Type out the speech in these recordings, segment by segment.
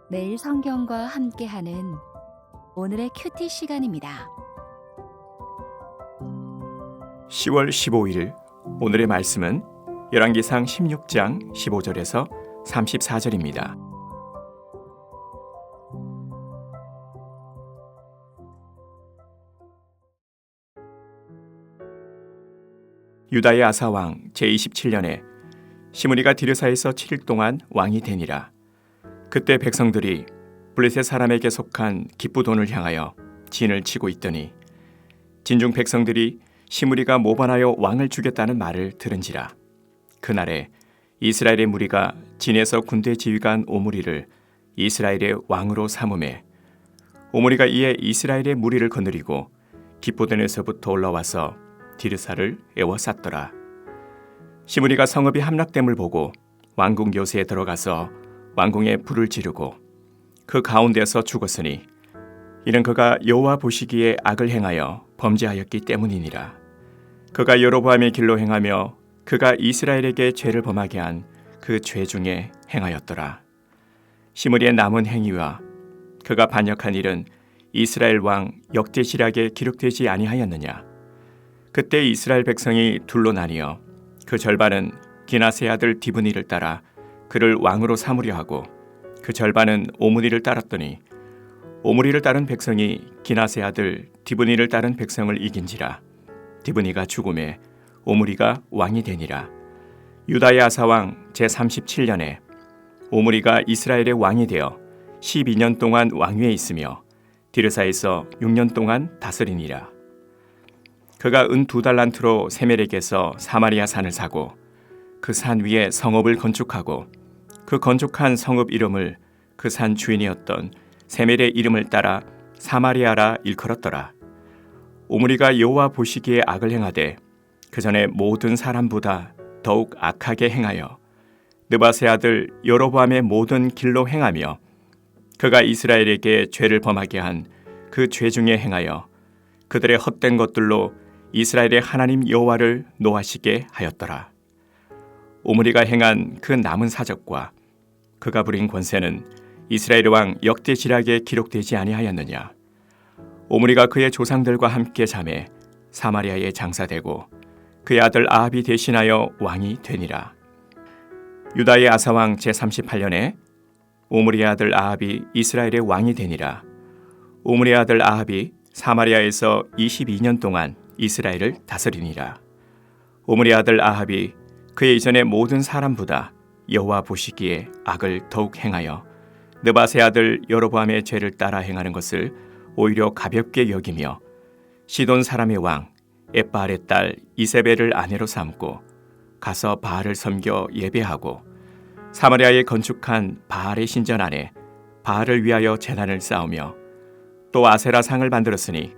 매일 성경과 함께하는 오늘의 큐티 시간입니다. 10월 15일 오늘의 말씀은 열왕기상 16장 15절에서 34절입니다. 유다의 아사 왕 제27년에 시므리가 디르사에서 7일 동안 왕이 되니라. 그때 백성들이 블레셋 사람에게 속한 기쁘돈을 향하여 진을 치고 있더니 진중 백성들이 시므리가 모반하여 왕을 주겠다는 말을 들은지라. 그날에 이스라엘의 무리가 진에서 군대 지휘관 오므리를 이스라엘의 왕으로 삼음에 오므리가 이에 이스라엘의 무리를 거느리고 기쁘돈에서부터 올라와서 디르사를 에워쌌더라. 시므리가 성읍이 함락됨을 보고 왕궁 요새에 들어가서 왕궁에 불을 지르고 그 가운데서 죽었으니 이는 그가 여호와 보시기에 악을 행하여 범죄하였기 때문이니라. 그가 여로보암의 길로 행하며 그가 이스라엘에게 죄를 범하게 한 그 죄 중에 행하였더라. 시므리의 남은 행위와 그가 반역한 일은 이스라엘 왕 역대시락에 기록되지 아니하였느냐. 그때 이스라엘 백성이 둘로 나뉘어 그 절반은 기나세 아들 디브니를 따라 그를 왕으로 삼으려 하고 그 절반은 오므리를 따랐더니 오므리를 따른 백성이 기나세 아들 디브니를 따른 백성을 이긴지라. 디브니가 죽음에 오므리가 왕이 되니라. 유다의 아사왕 제37년에 오므리가 이스라엘의 왕이 되어 12년 동안 왕위에 있으며 디르사에서 6년 동안 다스리니라. 그가 은 2달란트로 세멜에게서 사마리아 산을 사고 그 산 위에 성읍을 건축하고 그 건축한 성읍 이름을 그 산 주인이었던 세멜의 이름을 따라 사마리아라 일컬었더라. 오므리가 여호와 보시기에 악을 행하되 그 전에 모든 사람보다 더욱 악하게 행하여 느바세 아들 여로보암의 모든 길로 행하며 그가 이스라엘에게 죄를 범하게 한 그 죄 중에 행하여 그들의 헛된 것들로 이스라엘의 하나님 여호와를 노하시게 하였더라. 오므리가 행한 그 남은 사적과 그가 부린 권세는 이스라엘 왕 역대시락에 기록되지 아니하였느냐. 오므리가 그의 조상들과 함께 잠에 사마리아에 장사되고 그의 아들 아합이 대신하여 왕이 되니라. 유다의 아사왕 제38년에 오므리의 아들 아합이 이스라엘의 왕이 되니라. 오므리의 아들 아합이 사마리아에서 22년 동안 이스라엘을 다스리니라. 오므리의 아들 아합이 그의 이전의 모든 사람보다 여호와 보시기에 악을 더욱 행하여 느바세 아들 여로보암의 죄를 따라 행하는 것을 오히려 가볍게 여기며 시돈 사람의 왕 엣바알의 딸 이세벨을 아내로 삼고 가서 바알을 섬겨 예배하고 사마리아에 건축한 바알의 신전 안에 바알을 위하여 제단을 쌓으며 또 아세라 상을 만들었으니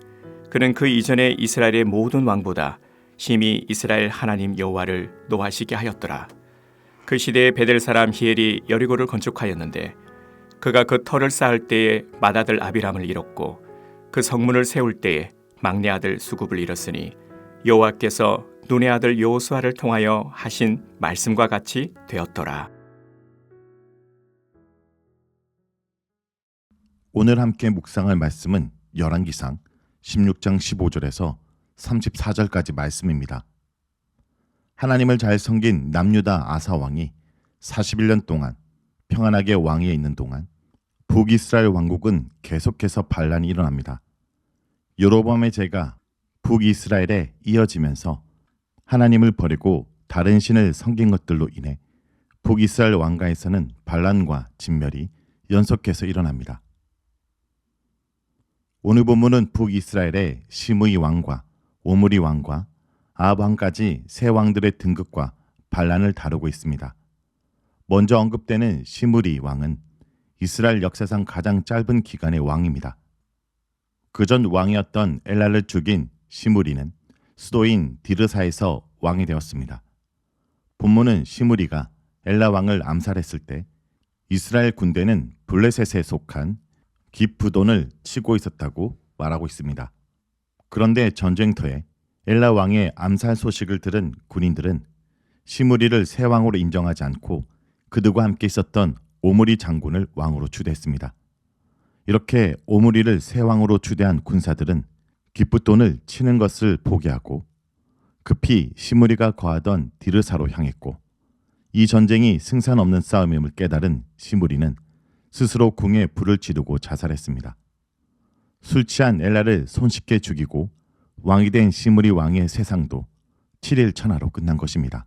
그는 그 이전에 이스라엘의 모든 왕보다 심히 이스라엘 하나님 여호와를 노하시게 하였더라. 그 시대에 베델 사람 히엘이 여리고를 건축하였는데 그가 그 터를 쌓을 때에 맏아들 아비람을 잃었고 그 성문을 세울 때에 막내 아들 수굽을 잃었으니 여호와께서 눈의 아들 여호수아를 통하여 하신 말씀과 같이 되었더라. 오늘 함께 묵상할 말씀은 열왕기상 16장 15절에서 34절까지 말씀입니다. 하나님을 잘 섬긴 남유다 아사 왕이 41년 동안 평안하게 왕위에 있는 동안 북이스라엘 왕국은 계속해서 반란이 일어납니다. 여로보암의 죄가 북이스라엘에 이어지면서 하나님을 버리고 다른 신을 섬긴 것들로 인해 북이스라엘 왕가에서는 반란과 진멸이 연속해서 일어납니다. 오늘 본문은 북이스라엘의 시므이 왕과 오므리 왕과 아합 왕까지 세 왕들의 등극과 반란을 다루고 있습니다. 먼저 언급되는 시므리 왕은 이스라엘 역사상 가장 짧은 기간의 왕입니다. 그전 왕이었던 엘라를 죽인 시므리는 수도인 디르사에서 왕이 되었습니다. 본문은 시므리가 엘라 왕을 암살했을 때 이스라엘 군대는 블레셋에 속한 기브돈을 치고 있었다고 말하고 있습니다. 그런데 전쟁터에 엘라 왕의 암살 소식을 들은 군인들은 시므리를 새 왕으로 인정하지 않고 그들과 함께 있었던 오므리 장군을 왕으로 추대했습니다. 이렇게 오므리를 새 왕으로 추대한 군사들은 기쁘돈을 치는 것을 포기하고 급히 시므리가 거하던 디르사로 향했고, 이 전쟁이 승산 없는 싸움임을 깨달은 시므리는 스스로 궁에 불을 지르고 자살했습니다. 술 취한 엘라를 손쉽게 죽이고 왕이 된 시므리 왕의 세상도 7일 천하로 끝난 것입니다.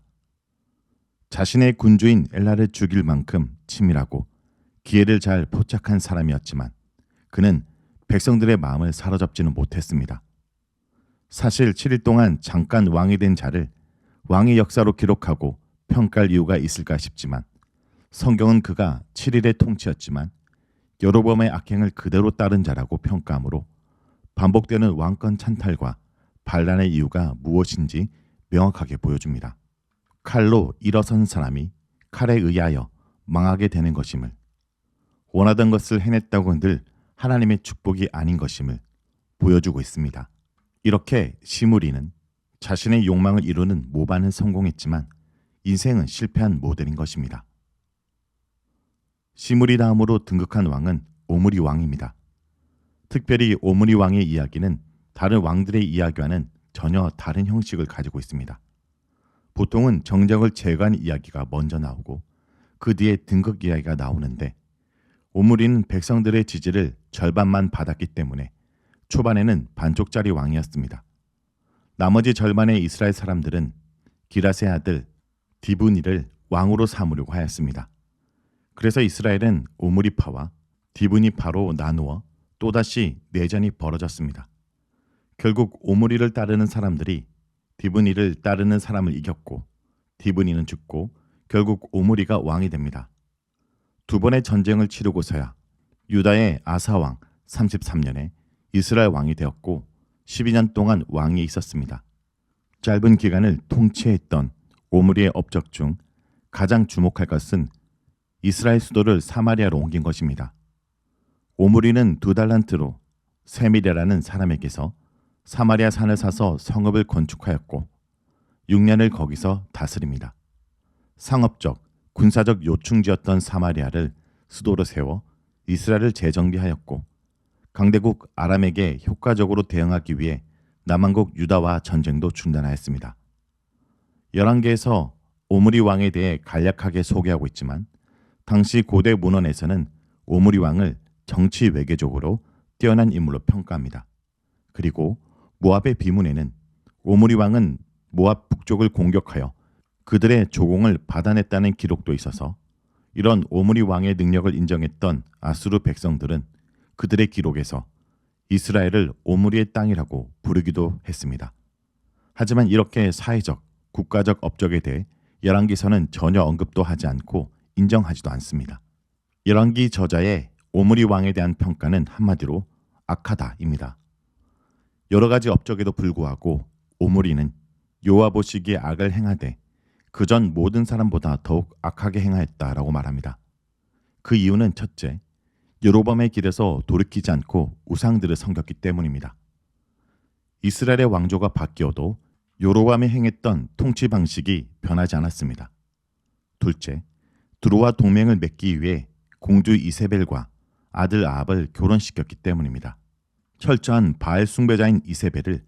자신의 군주인 엘라를 죽일 만큼 치밀하고 기회를 잘 포착한 사람이었지만 그는 백성들의 마음을 사로잡지는 못했습니다. 사실 7일 동안 잠깐 왕이 된 자를 왕의 역사로 기록하고 평가할 이유가 있을까 싶지만 성경은 그가 7일의 통치였지만 여로보암의 악행을 그대로 따른 자라고 평가하므로 반복되는 왕권 찬탈과 반란의 이유가 무엇인지 명확하게 보여줍니다. 칼로 일어선 사람이 칼에 의하여 망하게 되는 것임을, 원하던 것을 해냈다고 한들 하나님의 축복이 아닌 것임을 보여주고 있습니다. 이렇게 시므리는 자신의 욕망을 이루는 모반은 성공했지만 인생은 실패한 모델인 것입니다. 시므리 다음으로 등극한 왕은 오므리 왕입니다. 특별히 오므리 왕의 이야기는 다른 왕들의 이야기와는 전혀 다른 형식을 가지고 있습니다. 보통은 정적을 제거한 이야기가 먼저 나오고 그 뒤에 등극 이야기가 나오는데, 오므리는 백성들의 지지를 절반만 받았기 때문에 초반에는 반쪽짜리 왕이었습니다. 나머지 절반의 이스라엘 사람들은 기라스의 아들 디브니를 왕으로 삼으려고 하였습니다. 그래서 이스라엘은 오므리파와 디브니파로 나누어 또다시 내전이 벌어졌습니다. 결국 오므리를 따르는 사람들이 디브니를 따르는 사람을 이겼고, 디브니는 죽고 결국 오므리가 왕이 됩니다. 두 번의 전쟁을 치르고서야 유다의 아사왕 33년에 이스라엘 왕이 되었고 12년 동안 왕이 있었습니다. 짧은 기간을 통치했던 오므리의 업적 중 가장 주목할 것은 이스라엘 수도를 사마리아로 옮긴 것입니다. 오므리는 2달란트로 세미랴라는 사람에게서 사마리아 산을 사서 성읍을 건축하였고 6년을 거기서 다스립니다. 상업적, 군사적 요충지였던 사마리아를 수도로 세워 이스라엘을 재정비하였고, 강대국 아람에게 효과적으로 대응하기 위해 남한국 유다와 전쟁도 중단하였습니다. 11개에서 오므리 왕에 대해 간략하게 소개하고 있지만 당시 고대 문헌에서는 오므리 왕을 정치 외교적으로 뛰어난 인물로 평가합니다. 그리고 모압의 비문에는 오므리 왕은 모압 북쪽을 공격하여 그들의 조공을 받아냈다는 기록도 있어서 이런 오므리 왕의 능력을 인정했던 아수르 백성들은 그들의 기록에서 이스라엘을 오므리의 땅이라고 부르기도 했습니다. 하지만 이렇게 사회적, 국가적 업적에 대해 열왕기서는 전혀 언급도 하지 않고 인정하지도 않습니다. 열왕기 저자의 오므리 왕에 대한 평가는 한마디로 악하다입니다. 여러 가지 업적에도 불구하고 오므리는 여호와 보시기에 악을 행하되 그전 모든 사람보다 더욱 악하게 행하였다라고 말합니다. 그 이유는 첫째, 여로보암의 길에서 돌이키지 않고 우상들을 섬겼기 때문입니다. 이스라엘의 왕조가 바뀌어도 여로보암이 행했던 통치 방식이 변하지 않았습니다. 둘째, 두로와 동맹을 맺기 위해 공주 이세벨과 아들 아합을 결혼시켰기 때문입니다. 철저한 바알 숭배자인 이세벨을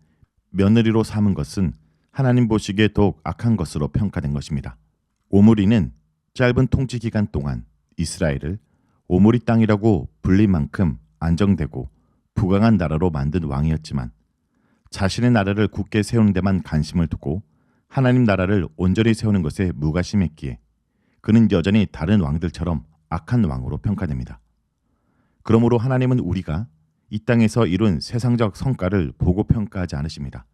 며느리로 삼은 것은 하나님 보시기에 더욱 악한 것으로 평가된 것입니다. 오므리는 짧은 통치 기간 동안 이스라엘을 오므리 땅이라고 불릴 만큼 안정되고 부강한 나라로 만든 왕이었지만 자신의 나라를 굳게 세우는 데만 관심을 두고 하나님 나라를 온전히 세우는 것에 무관심했기에 그는 여전히 다른 왕들처럼 악한 왕으로 평가됩니다. 그러므로 하나님은 우리가 이 땅에서 이룬 세상적 성과를 보고 평가하지 않으십니다.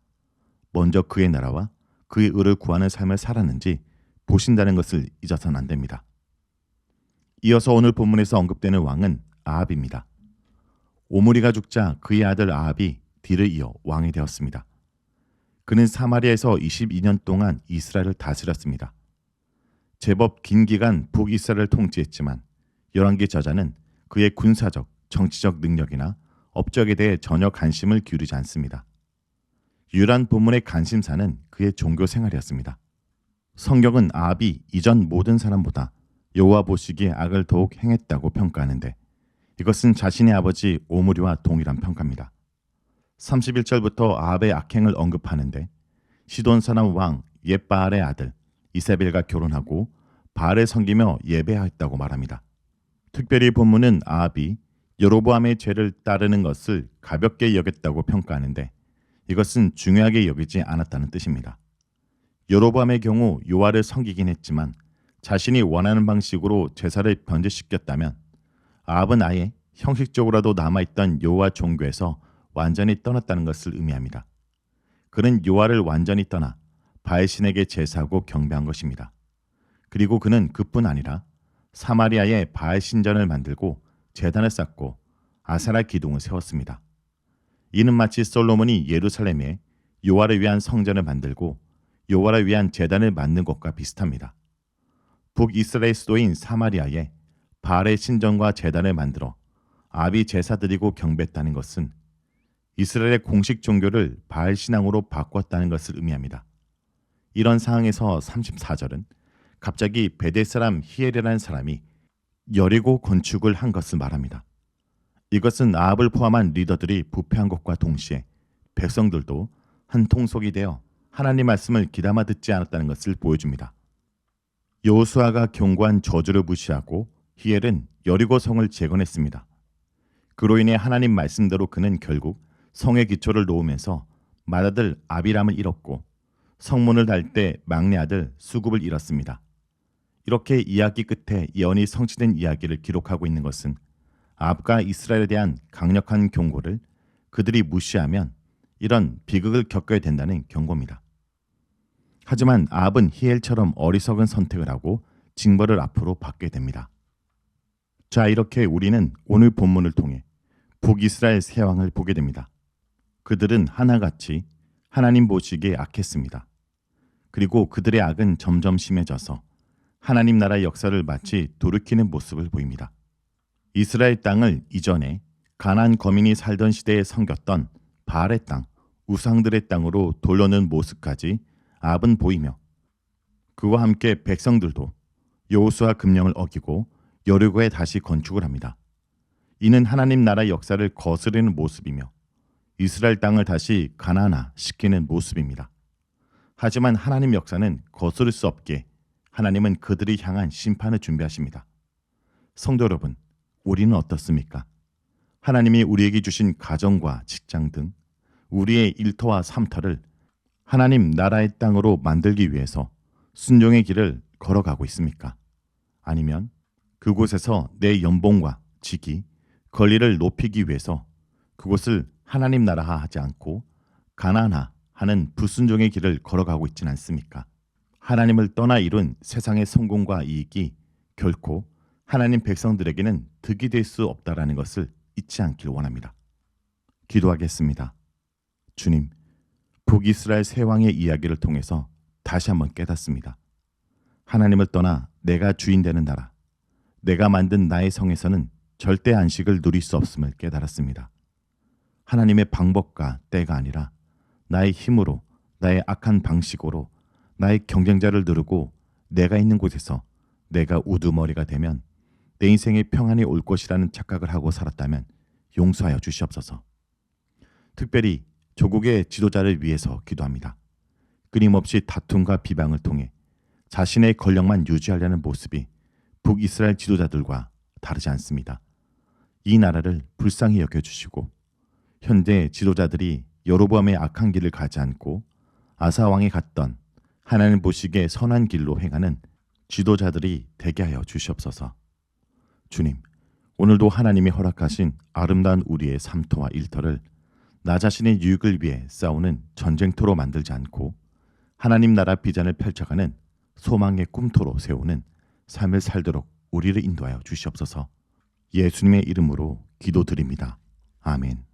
먼저 그의 나라와 그의 의를 구하는 삶을 살았는지 보신다는 것을 잊어서는 안 됩니다. 이어서 오늘 본문에서 언급되는 왕은 아합입니다. 오므리가 죽자 그의 아들 아합이 뒤를 이어 왕이 되었습니다. 그는 사마리아에서 22년 동안 이스라엘을 다스렸습니다. 제법 긴 기간 북이스라엘을 통치했지만 열왕기 저자는 그의 군사적, 정치적 능력이나 업적에 대해 전혀 관심을 기울이지 않습니다. 유일한 본문의 관심사는 그의 종교 생활이었습니다. 성경은 아합이 이전 모든 사람보다 여호와 보시기에 악을 더욱 행했다고 평가하는데 이것은 자신의 아버지 오므리와 동일한 평가입니다. 31절부터 아합의 악행을 언급하는데 시돈 사람 왕 옙바알의 아들 이세벨과 결혼하고 바알을 섬기며 예배하였다고 말합니다. 특별히 본문은 아합이 여로보암의 죄를 따르는 것을 가볍게 여겼다고 평가하는데 이것은 중요하게 여기지 않았다는 뜻입니다. 여로보암의 경우 여호와를 섬기긴 했지만 자신이 원하는 방식으로 제사를 변질시켰다면 아합은 아예 형식적으로라도 남아있던 여호와 종교에서 완전히 떠났다는 것을 의미합니다. 그는 여호와를 완전히 떠나 바알신에게 제사하고 경배한 것입니다. 그리고 그는 그뿐 아니라 사마리아에 바알 신전을 만들고 제단을 쌓고 아세라 기둥을 세웠습니다. 이는 마치 솔로몬이 예루살렘에 여호와를 위한 성전을 만들고 여호와를 위한 제단을 만든 것과 비슷합니다. 북이스라엘 수도인 사마리아에 바알의 신전과 제단을 만들어 아합이 제사 드리고 경배했다는 것은 이스라엘의 공식 종교를 바알 신앙으로 바꿨다는 것을 의미합니다. 이런 상황에서 34절은 갑자기 베델 사람 히엘이라는 사람이 여리고 건축을 한 것을 말합니다. 이것은 아합을 포함한 리더들이 부패한 것과 동시에 백성들도 한 통속이 되어 하나님 말씀을 귀담아 듣지 않았다는 것을 보여줍니다. 여호수아가 경고한 저주를 무시하고 히엘은 여리고 성을 재건했습니다. 그로 인해 하나님 말씀대로 그는 결국 성의 기초를 놓으면서 맏아들 아비람을 잃었고 성문을 달 때 막내 아들 수굽을 잃었습니다. 이렇게 이야기 끝에 예언이 성취된 이야기를 기록하고 있는 것은 아합과 이스라엘에 대한 강력한 경고를 그들이 무시하면 이런 비극을 겪어야 된다는 경고입니다. 하지만 아합은 히엘처럼 어리석은 선택을 하고 징벌을 앞으로 받게 됩니다. 자, 이렇게 우리는 오늘 본문을 통해 북이스라엘 세 왕을 보게 됩니다. 그들은 하나같이 하나님 보시기에 악했습니다. 그리고 그들의 악은 점점 심해져서 하나님 나라의 역사를 마치 돌이키는 모습을 보입니다. 이스라엘 땅을 이전에 가나안 거민이 살던 시대에 섬겼던 바알의 땅, 우상들의 땅으로 돌려놓은 모습까지 아합은 보이며 그와 함께 백성들도 여호수아 금령을 어기고 여리고에 다시 건축을 합니다. 이는 하나님 나라의 역사를 거스르는 모습이며 이스라엘 땅을 다시 가나안화 시키는 모습입니다. 하지만 하나님 역사는 거스를 수 없게 하나님은 그들이 향한 심판을 준비하십니다. 성도 여러분, 우리는 어떻습니까? 하나님이 우리에게 주신 가정과 직장 등 우리의 일터와 삶터를 하나님 나라의 땅으로 만들기 위해서 순종의 길을 걸어가고 있습니까? 아니면 그곳에서 내 연봉과 직위, 권리를 높이기 위해서 그곳을 하나님 나라화하지 않고 가나안화하는 불순종의 길을 걸어가고 있지는 않습니까? 하나님을 떠나 이룬 세상의 성공과 이익이 결코 하나님 백성들에게는 득이 될 수 없다라는 것을 잊지 않기를 원합니다. 기도하겠습니다. 주님, 북이스라엘 세 왕의 이야기를 통해서 다시 한번 깨닫습니다. 하나님을 떠나 내가 주인 되는 나라, 내가 만든 나의 성에서는 절대 안식을 누릴 수 없음을 깨달았습니다. 하나님의 방법과 때가 아니라 나의 힘으로, 나의 악한 방식으로 나의 경쟁자를 누르고 내가 있는 곳에서 내가 우두머리가 되면 내 인생에 평안이 올 것이라는 착각을 하고 살았다면 용서하여 주시옵소서. 특별히 조국의 지도자를 위해서 기도합니다. 끊임없이 다툼과 비방을 통해 자신의 권력만 유지하려는 모습이 북이스라엘 지도자들과 다르지 않습니다. 이 나라를 불쌍히 여겨주시고 현재 지도자들이 여로보암의 악한 길을 가지 않고 아사 왕이 갔던 하나님 보시기에 선한 길로 행하는 지도자들이 되게 하여 주시옵소서. 주님, 오늘도 하나님이 허락하신 아름다운 우리의 삶터와 일터를 나 자신의 유익을 위해 싸우는 전쟁터로 만들지 않고 하나님 나라 비전을 펼쳐가는 소망의 꿈터로 세우는 삶을 살도록 우리를 인도하여 주시옵소서. 예수님의 이름으로 기도드립니다. 아멘.